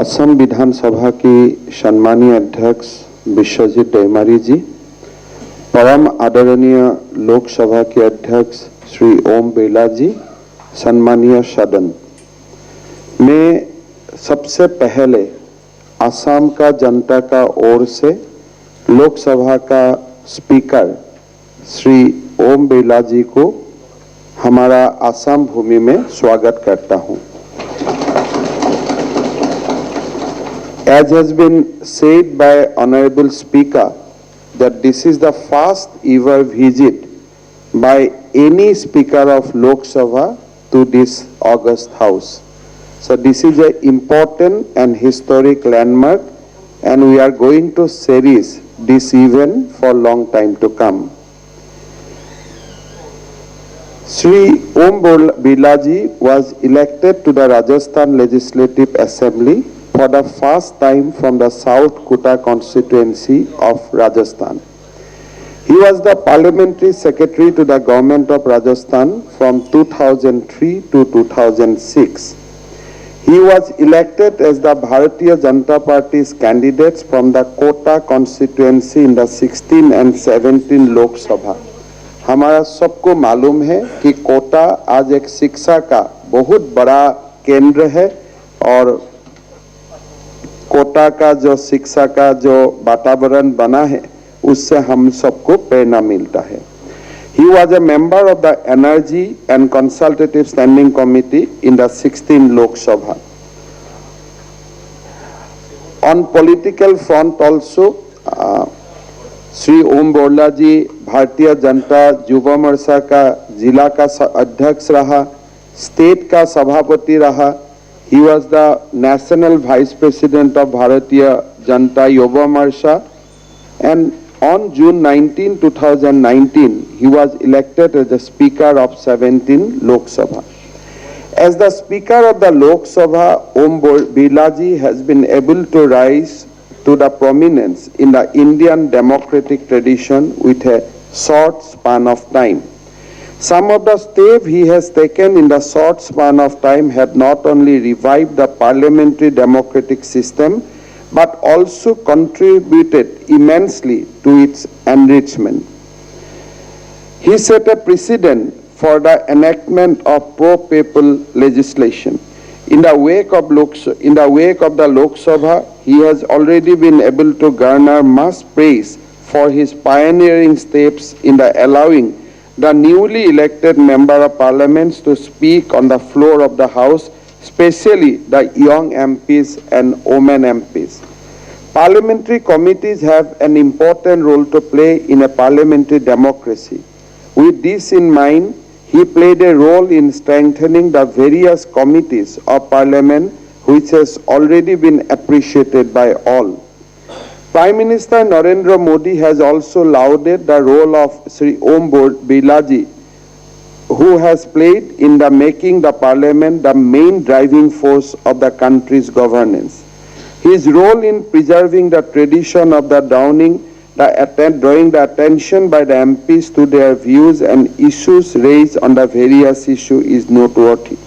असम विधानसभा की सम्मानीय अध्यक्ष विश्वजीत दैमारी जी, परम आदरणीय लोकसभा के अध्यक्ष श्री ओम बिरला जी, सम्मानीय सदन, मैं सबसे पहले असम का जनता का ओर से लोकसभा का स्पीकर श्री ओम बिरला जी को हमारा असम भूमि में स्वागत करता हूं। As has been said by Honorable Speaker that this is the first ever visit by any Speaker of Lok Sabha to this august house. So this is an important and historic landmark, and we are going to cherish this event for a long time to come. Shri Om Birla ji was elected to the Rajasthan Legislative Assembly for the first time from the South Kota constituency of Rajasthan. He was the Parliamentary Secretary to the Government of Rajasthan from 2003 to 2006. He was elected as the Bharatiya Janata Party's candidates from the Kota constituency in the 16 and 17 Lok Sabha. हमारा सबको मालूम है कि कोटा आज एक शिक्षा का बहुत बड़ा केंद्र है और कोटा का जो शिक्षा का जो वातावरण बना है उससे हम सबको प्रेरणा मिलता है। He was a member of the Energy and Consultative Standing Committee in the 16 Lok Sabha. On political front also, Shri Om Birla जी भारतीय जनता युवा मोर्चा का जिला का अध्यक्ष रहा, स्टेट का सभापति रहा। He was the National Vice President of Bharatiya Janata Yuva Morcha, and on June 19, 2019, he was elected as the Speaker of 17 Lok Sabha. As the Speaker of the Lok Sabha, Om Birla ji has been able to rise to the prominence in the Indian democratic tradition with a short span of time. Some of the steps he has taken in the short span of time have not only revived the parliamentary democratic system, but also contributed immensely to its enrichment. He set a precedent for the enactment of pro-people legislation. In the wake of the Lok Sabha, he has already been able to garner much praise for his pioneering steps in the allowing the newly elected member of parliaments to speak on the floor of the house, especially the young MPs and women MPs. Parliamentary committees have an important role to play in a parliamentary democracy. With this in mind, he played a role in strengthening the various committees of parliament, which has already been appreciated by all. Prime Minister Narendra Modi has also lauded the role of Shri Om Birla ji, who has played in the making the parliament the main driving force of the country's governance. His role in preserving the tradition of the drawing the attention by the MPs to their views and issues raised on the various issues is noteworthy.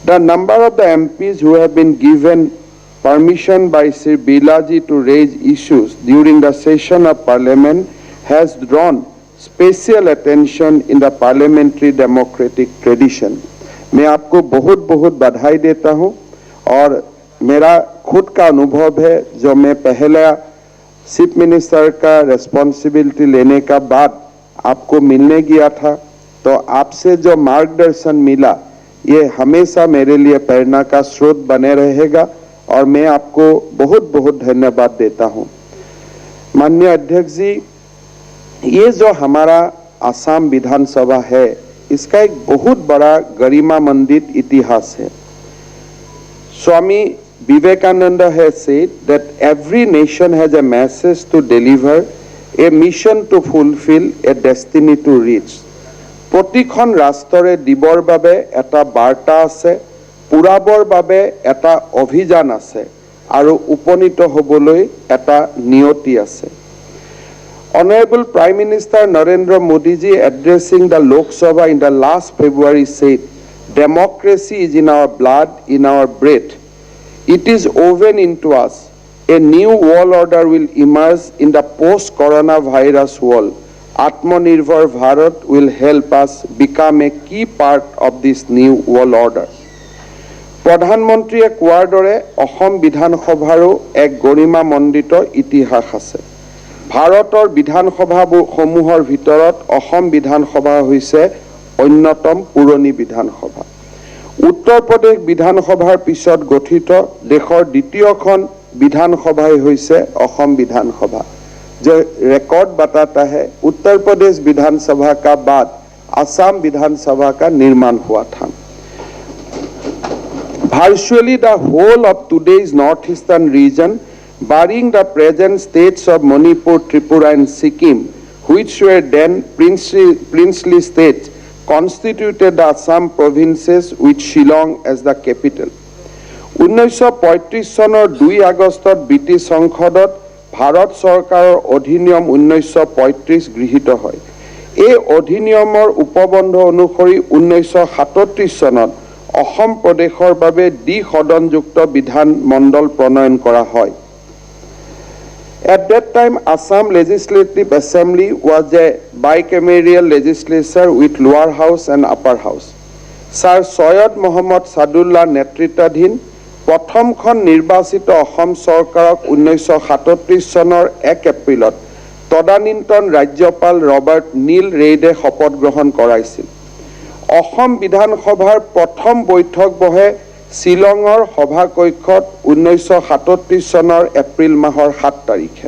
The number of the MPs who have been given permission by Shri Birla ji to raise issues during the session of Parliament has drawn special attention in the parliamentary democratic tradition. मैं आपको बहुत बहुत बधाई देता हूं और मेरा खुद का अनुभव है, जो मैं पहला चीफ मिनिस्टर का रेस्पॉन्सिबिलिटी लेने का बाद आपको मिलने गया था, तो आपसे जो मार्गदर्शन मिला ये हमेशा मेरे लिए प्रेरणा का स्रोत बने रहेगा और मैं आपको बहुत बहुत धन्यवाद देता हूं। माननीय अध्यक्ष जी, ये जो हमारा असम विधानसभा है, इसका एक बहुत बड़ा गरिमामंडित इतिहास है। स्वामी Vivekananda has said that every nation has a message to deliver, a mission to fulfill, a destiny to reach. प्रतिखन राष्ट्रे दिबर बाबे एटा बार्ता आछे, पुराबर बाबे एटा अभियान आछे आरो उपनीत हबोलै एटा नियति आछे। Honorable Prime Minister Narendra Modi ji addressing the Lok Sabha in the last February said, democracy is in our blood, in our breath. It is woven into us. A new world order will emerge in the post-coronavirus world. Atmanirbhar Bharat will help us become a key part of this new world order. প্ৰধানমন্ত্ৰীয়ে কোৱাৰ দৰে অসম বিধানসভাৰো এক গৰিমামণ্ডিত ইতিহাস আছে। ভাৰতৰ বিধানসভাসমূহৰ ভিতৰত অসম বিধানসভা হৈছে অন্যতম পুৰণি বিধানসভা। উত্তৰ প্ৰদেশ বিধানসভাৰ পিছত গঠিত দেশৰ দ্বিতীয়খন বিধানসভাই হৈছে অসম বিধানসভা। जो रिकॉर्ड बताता है उत्तर प्रदेश विधानसभा का बाद असम विधानसभा का निर्माण हुआ था। Virtually the whole of today's northeastern region, barring the present states of Manipur, Tripura and Sikkim, which were then princely states, constituted the Assam provinces with Shillong as the capital. 1935 চনৰ 2 আগষ্টত ব্ৰিটিছ সংসদত ভাৰত চৰকাৰৰ অধিনিয়ম 1935 গৃহীত হয়। এই অধিনিয়মৰ উপবন্ধ অনুসৰি 1937 চনত অসম প্ৰদেশৰ বাবে দ্বি-সদনযুক্ত বিধান মণ্ডল প্ৰণয়ন কৰা হয়। At that time, Assam Legislative Assembly was a bicameral legislature with lower house and upper house. Sir Syed Mohammad Sadullah নেতৃত্বাধীন প্ৰথমখন নিৰ্বাচিত অসম চৰকাৰক 1937 চনৰ 1 এপ্ৰিলত তদানীন্তন ৰাজ্যপাল ৰবাৰ্ট নীল ৰেইডে শপত গ্ৰহণ কৰাইছিল। অসম বিধানসভাৰ প্ৰথম বৈঠক বহে শ্বিলঙৰ সভাকক্ষত 1937 চনৰ এপ্ৰিল মাহৰ 7 তাৰিখে।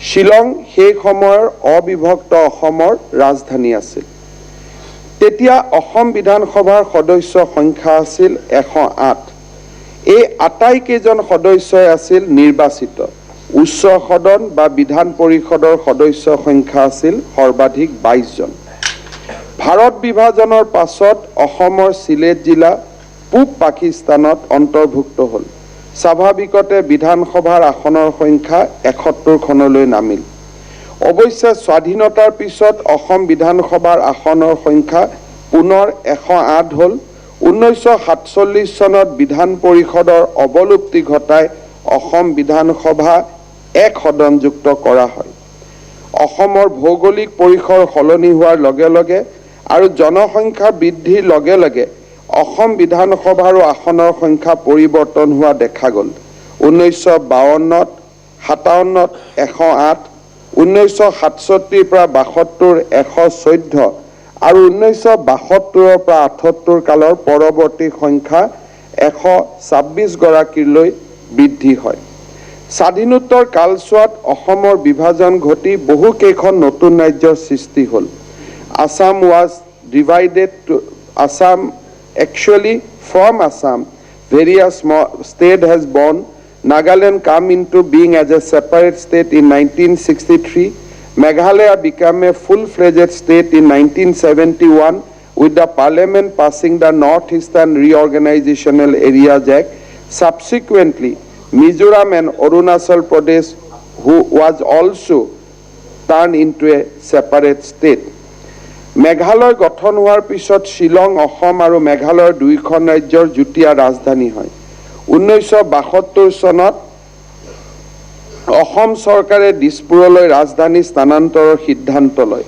শ্বিলং সেই সময়ৰ অবিভক্ত অসমৰ ৰাজধানী আছিল। তেতিয়া অসম বিধানসভাৰ সদস্য সংখ্যা আছিল 108। এই আটাইকেইজন সদস্যই আছিল নিৰ্বাচিত। উচ্চ সদন বা বিধান পৰিষদৰ সদস্য সংখ্যা আছিল সৰ্বাধিক 22 জন। ভাৰত বিভাজনৰ পাছত অসমৰ সিলেট জিলা পূব পাকিস্তানত অন্তৰ্ভুক্ত হ'ল। স্বাভাৱিকতে বিধানসভাৰ আসনৰ সংখ্যা 71খনলৈ নামিল। অৱশ্যে স্বাধীনতাৰ পিছত অসম বিধানসভাৰ আসনৰ সংখ্যা পুনৰ 108 হ'ল। 1947 চনত বিধান পৰিষদৰ অৱলুপ্তি ঘটাই অসম বিধানসভা এক সদনযুক্ত কৰা হয়। অসমৰ ভৌগোলিক পৰিসৰ সলনি হোৱাৰ লগে লগে আৰু জনসংখ্যা বৃদ্ধিৰ লগে লগে অসম বিধানসভাৰো আসনৰ সংখ্যা পৰিৱৰ্তন হোৱা দেখা গ'ল। 1952ত 57ত 108, 1967 পৰা 72 114 আৰু 1972 পৰা 78 কালৰ পৰৱৰ্তী সংখ্যা 126 গৰাকীলৈ বৃদ্ধি হয়। স্বাধীনোত্তৰ কালছোৱাত অসমৰ বিভাজন ঘটি বহু কেইখন নতুন ৰাজ্যৰ সৃষ্টি হ'ল। Assam was divided to Assam. Actually, from Assam, various states has born. Nagaland come into being as a separate state in 1963. Meghalaya became a full-fledged state in 1971 with the parliament passing the Northeastern Reorganizational Areas Act. Subsequently, Mizoram and Arunachal Pradesh, who was also turned into a separate state. Meghalaya গঠন হোৱাৰ পিছত শ্বিলং অসম আৰু মেঘালয়ৰ দুইখন ৰাজ্যৰ যুটীয়া ৰাজধানী হয়। 1972 চনত অসম চৰকাৰে দিছপুৰলৈ ৰাজধানী স্থানান্তৰৰ সিদ্ধান্ত লয়।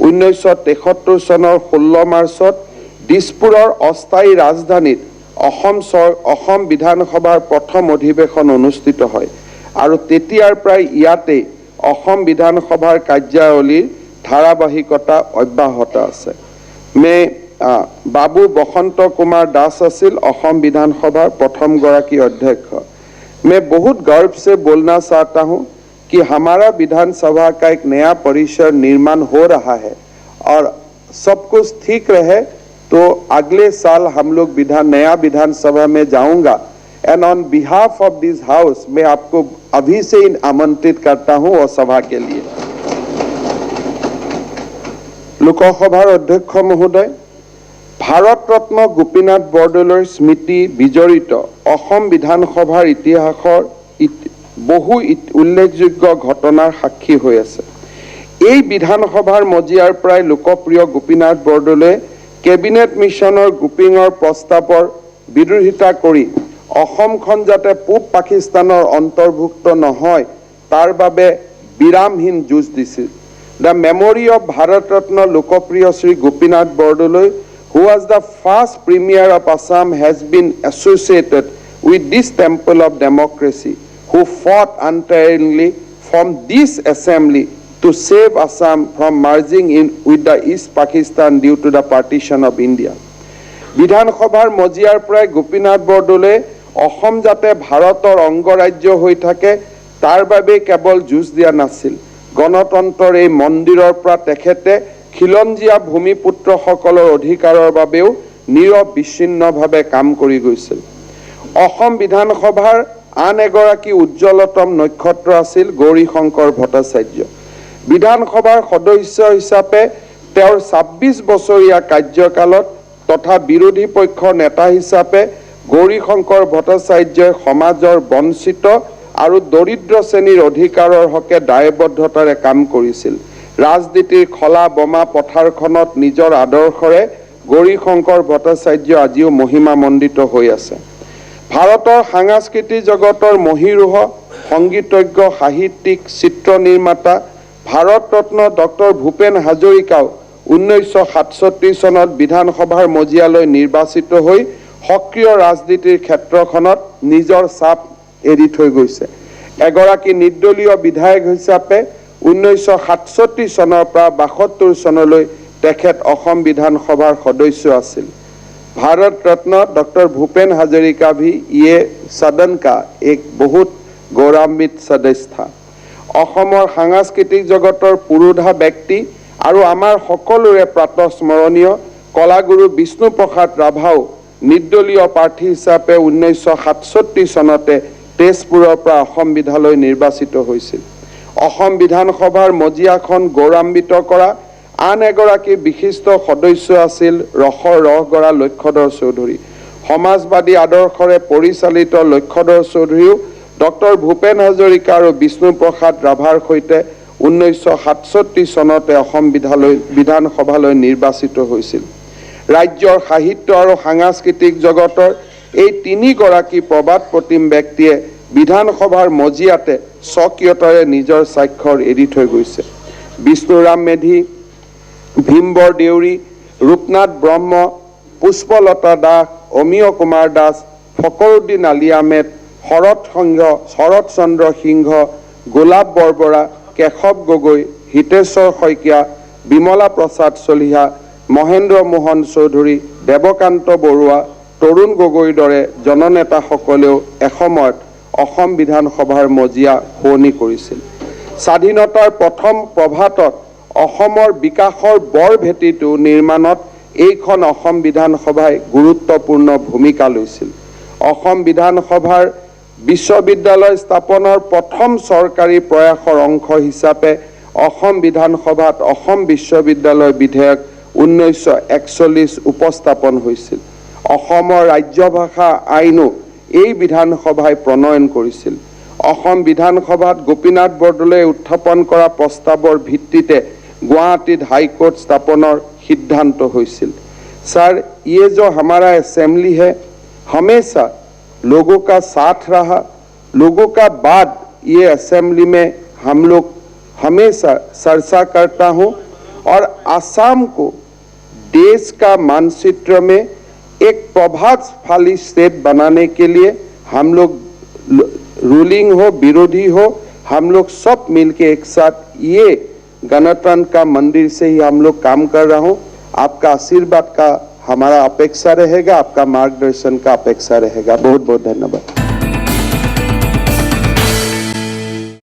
1973 চনৰ 16 মাৰ্চত দিছপুৰৰ অস্থায়ী ৰাজধানীত অসম বিধানসভাৰ প্ৰথম অধিৱেশন অনুষ্ঠিত হয় আৰু তেতিয়াৰ প্ৰায় ইয়াতে অসম বিধানসভাৰ কাৰ্যাৱলীৰ ধাৰাবাহিকতা অব্যাহত আছে। बाबू बसंत कुमार दास আছিল অসম विधानसभा प्रथम गराकी अध्यक्ष। मैं बहुत गर्व से बोलना चाहता हूं कि हमारा विधानसभा का एक नया परिसर निर्माण हो रहा है और सब कुछ ठीक रहे तो अगले साल हम लोग नया विधानसभा में जाऊंगा। And on behalf of this house मैं आपको अभी से आमंत्रित करता हूं और सभा के लिए। लोकसभार अध्यक्ष महोदय, भारत रत्न गोपीनाथ बरदলৈৰ स्मृति विजড়িত অসম বিধানসভাৰ ইতিহাসৰ বহু উল্লেখযোগ্য ঘটনাৰ সাক্ষী হৈ আছে। এই বিধানসভাৰ মজিয়াৰ প্ৰায় লোকপ্ৰিয় গোপীনাথ বৰদলৈয়ে কেবিনেট মিছনৰ গ্ৰুপিঙৰ প্ৰস্তাৱৰ বিৰোধিতা কৰি অসমখন যাতে পূব পাকিস্তানৰ অন্তৰ্ভুক্ত নহয় তাৰ বাবে বিৰামহীন যুঁজ দিছিল। The memory of Bharat Ratna Lokopriya Sri Gopinath Bordoloi, who was the first Premier of Assam, has been associated with this temple of democracy, who fought untiringly from this assembly to save Assam from merging in with the East Pakistan due to the partition of India. Bidhan Sabhar Mojiyar Prai Gopinath Bordoloi Assam যাতে ভাৰতৰ অংগৰাজ্য হৈ থাকে তাৰ বাবে কেৱল যুঁজ দিয়া নাছিল। গণতন্ত্ৰৰ এই মন্দিৰৰ পৰা তেখেতে খিলঞ্জীয়া ভূমিপুত্ৰসকলৰ অধিকাৰৰ বাবেও নিৰবিচ্ছিন্নভাৱে কাম কৰি গৈছিল। অসম বিধানসভাৰ আন এগৰাকী উজ্জ্বলতম নক্ষত্ৰ আছিল গৌৰীশংকৰ ভট্টাচাৰ্য। বিধানসভাৰ সদস্য হিচাপে তেওঁৰ ২৬ বছৰীয়া কাৰ্যকালত তথা বিৰোধী পক্ষৰ নেতা হিচাপে গৌৰীশংকৰ ভট্টাচাৰ্যই সমাজৰ বঞ্চিত আৰু দৰিদ্ৰ শ্ৰেণীৰ অধিকাৰৰ হকে দায়বদ্ধতাৰে কাম কৰিছিল। ৰাজনীতিৰ খলা বোমা পথাৰখনত নিজৰ আদৰ্শৰে গৌৰীশংকৰ ভট্টাচাৰ্য আজিও মহিমামণ্ডিত হৈ আছে। ভাৰতৰ সাংস্কৃতিক জগতৰ মহীৰূহ সংগীতজ্ঞ, সাহিত্যিক, চিত্ৰ নিৰ্মাতা ভাৰত ৰত্ন ডক্টৰ ভূপেন হাজৰিকাও 1967 চনত বিধানসভাৰ মজিয়ালৈ নিৰ্বাচিত হৈ সক্ৰিয় ৰাজনীতিৰ ক্ষেত্ৰখনত নিজৰ ছাপ এৰি থৈ গৈছে। এগৰাকী নিৰ্দলীয় বিধায়ক হিচাপে 1967 চনৰ পৰা 72 চনলৈ তেখেত অসম বিধানসভাৰ সদস্য আছিল। भारत रत्न डॉक्टर भूपेन हाजरिका भी ये सदन का एक बहुत गौरवान्वित सदस्य था। অসমৰ সাংস্কৃতিক জগতৰ পুৰোধা ব্যক্তি আৰু আমাৰ সকলোৰে প্ৰাতঃস্মৰণীয় কলাগুৰু বিষ্ণুপ্ৰসাদ ৰাভাও নিৰ্দলীয় প্ৰাৰ্থী হিচাপে 1967 চনতে তেজপুৰৰ পৰা অসম বিধানলৈ নিৰ্বাচিত হৈছিল। অসম বিধানসভাৰ মজিয়াখন গৌৰৱান্বিত কৰা আন এগৰাকী বিশিষ্ট সদস্য আছিল ৰহগৰা লক্ষ্যধৰ চৌধুৰী। সমাজবাদী আদৰ্শৰে পৰিচালিত লক্ষ্যধৰ চৌধুৰীও ডক্টৰ ভূপেন হাজৰিকা আৰু বিষ্ণুপ্ৰসাদ ৰাভাৰ সৈতে 1967 চনতে অসম বিধানসভালৈ নিৰ্বাচিত হৈছিল। ৰাজ্যৰ সাহিত্য আৰু সাংস্কৃতিক জগতৰ এই তিনিগৰাকী প্ৰবাদ প্ৰতিম ব্যক্তিয়ে বিধানসভাৰ মজিয়াতে স্বকীয়তাৰে নিজৰ স্বাক্ষৰ এৰি থৈ গৈছে। বিষ্ণুৰাম মেধি, ভীমবৰ দেউৰী, ৰূপনাথ ব্ৰহ্ম, পুষ্পলতা দাস, অমীয় কুমাৰ দাস, ফকৰুদ্দিন আলী আহমেদ, শৰৎ চন্দ্ৰ সিংহ, গোলাপ বৰবৰা, কেশৱ গগৈ, হিতেশ্বৰ শইকীয়া, বিমলা প্ৰসাদ চলিহা, মহেন্দ্ৰ মোহন চৌধুৰী, দেৱকান্ত বৰুৱা, তৰুণ গগৈৰ দৰে জননেতাসকলেও এসময়ত অসম বিধানসভাৰ মজিয়া শুৱনি কৰিছিল। স্বাধীনতাৰ প্ৰথম প্ৰভাতত অসমৰ বিকাশৰ বৰ ভেটিটো নিৰ্মাণত এইখন অসম বিধানসভাই গুৰুত্বপূৰ্ণ ভূমিকা লৈছিল। অসম বিধানসভাৰ বিশ্ববিদ্যালয় স্থাপনৰ প্ৰথম চৰকাৰী প্ৰয়াসৰ অংশ হিচাপে অসম বিধানসভাত অসম বিশ্ববিদ্যালয় বিধেয়ক 1941 উপস্থাপন হৈছিল। অসমৰ ৰাজ্যভাষা আইনো এই বিধানসভাই প্ৰণয়ন কৰিছিল। অসম বিধানসভাত গোপীনাথ বৰদলৈয়ে উত্থাপন কৰা প্ৰস্তাৱৰ ভিত্তিতে गुवाहाटी हाईकोर्ट स्थापनर सिद्धांत होइसिल। सर, ये जो हमारा असेंबली है हमेशा लोगों का साथ रहा, लोगों का बाद ये असेंबली में हम लोग हमेशा चर्चा करता हूँ और आसाम को देश का मानचित्र में एक प्रभावशाली स्टेट बनाने के लिए हम लोग रूलिंग हो विरोधी हो हम लोग सब मिलके एक साथ ये गणतंत्र का मंदिर से ही हम लोग काम कर रहा हूँ। आपका आशीर्वाद का हमारा अपेक्षा रहेगा, आपका मार्गदर्शन का अपेक्षा रहेगा। बहुत बहुत धन्यवाद।